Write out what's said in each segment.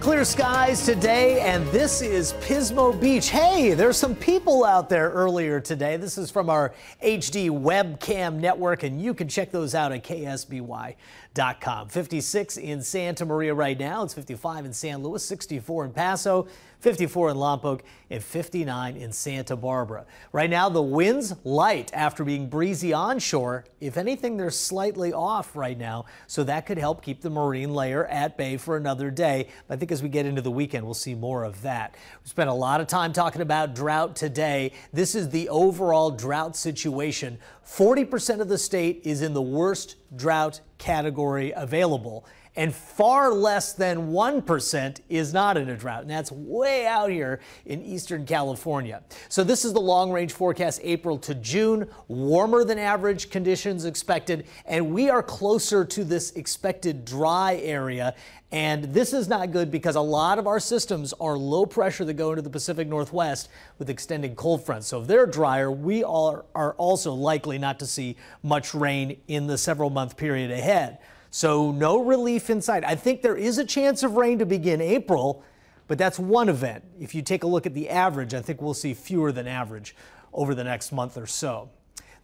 Clear skies today, and this is Pismo Beach. Hey, there's some people out there earlier today. This is from our HD webcam network, and you can check those out at KSBY.com. 56 in Santa Maria right now. It's 55 in San Luis, 64 in Paso, 54 in Lompoc, and 59 in Santa Barbara. Right now, the wind's light after being breezy onshore. If anything, they're slightly off right now, so that could help keep the marine layer at bay for another day. I think as we get into the weekend, we'll see more of that. We spent a lot of time talking about drought today. This is the overall drought situation. 40% of the state is in the worst drought category available, and far less than 1% is not in a drought, and that's way out here in eastern California. So this is the long-range forecast, April to June. Warmer than average conditions expected, and we are closer to this expected dry area. And this is not good because a lot of our systems are low pressure that go into the Pacific Northwest with extending cold fronts. So if they're drier, we are also likely not to see much rain in the several-month period ahead. So no relief in sight. I think there is a chance of rain to begin April, but that's one event. If you take a look at the average, I think we'll see fewer than average over the next month or so.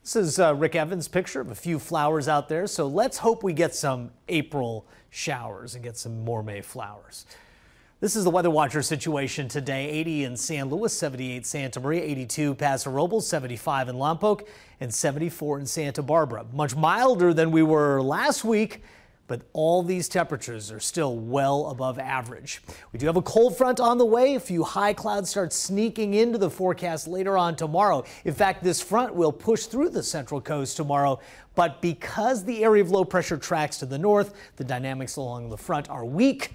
This is Rick Evans' picture of a few flowers out there. So let's hope we get some April showers and get some more May flowers. This is the Weather Watcher situation today. 80 in San Luis, 78 Santa Maria, 82 Paso Robles, 75 in Lompoc, and 74 in Santa Barbara. Much milder than we were last week, but all these temperatures are still well above average. We do have a cold front on the way. A few high clouds start sneaking into the forecast later on tomorrow. In fact, this front will push through the central coast tomorrow, but because the area of low pressure tracks to the north, the dynamics along the front are weak.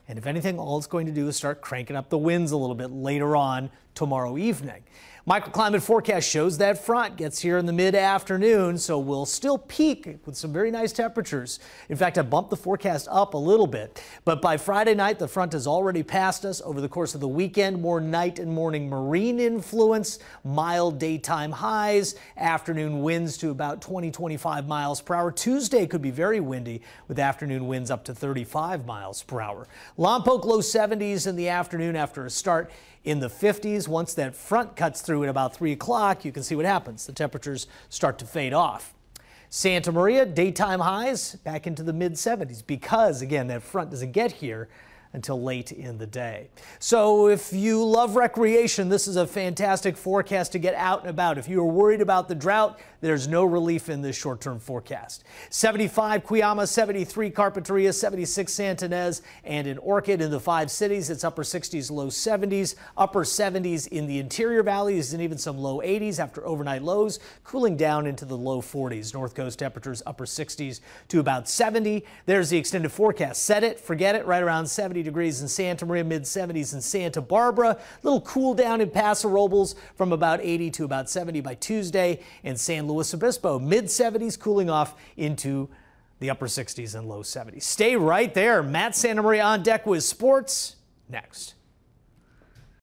And if anything, all it's going to do is start cranking up the winds a little bit later on tomorrow evening. Microclimate forecast shows that front gets here in the mid-afternoon, so we'll still peak with some very nice temperatures. In fact, I bumped the forecast up a little bit, but by Friday night, the front has already passed us. Over the course of the weekend, more night and morning marine influence, mild daytime highs, afternoon winds to about 20-25 miles per hour. Tuesday could be very windy with afternoon winds up to 35 miles per hour. Lompoc low 70s in the afternoon after a start in the 50s. Once that front cuts through at about 3 o'clock, you can see what happens. The temperatures start to fade off. Santa Maria, daytime highs back into the mid-70s because, again, that front doesn't get here until late in the day. So if you love recreation, this is a fantastic forecast to get out and about. If you are worried about the drought, there's no relief in this short-term forecast. 75 Cuyama, 73 Carpinteria, 76 Santa Ynez, and in Orchid in the 5 cities, it's upper 60s, low 70s, upper 70s in the interior valleys, and even some low 80s after overnight lows, cooling down into the low 40s. North Coast temperatures upper 60s to about 70. There's the extended forecast. Set it, forget it, right around 70 degrees in Santa Maria, mid-70s in Santa Barbara. Little cool down in Paso Robles from about 80 to about 70 by Tuesday, and San Luis Obispo, mid-70s, cooling off into the upper 60s and low 70s. Stay right there. Matt Santa Maria on deck with sports next.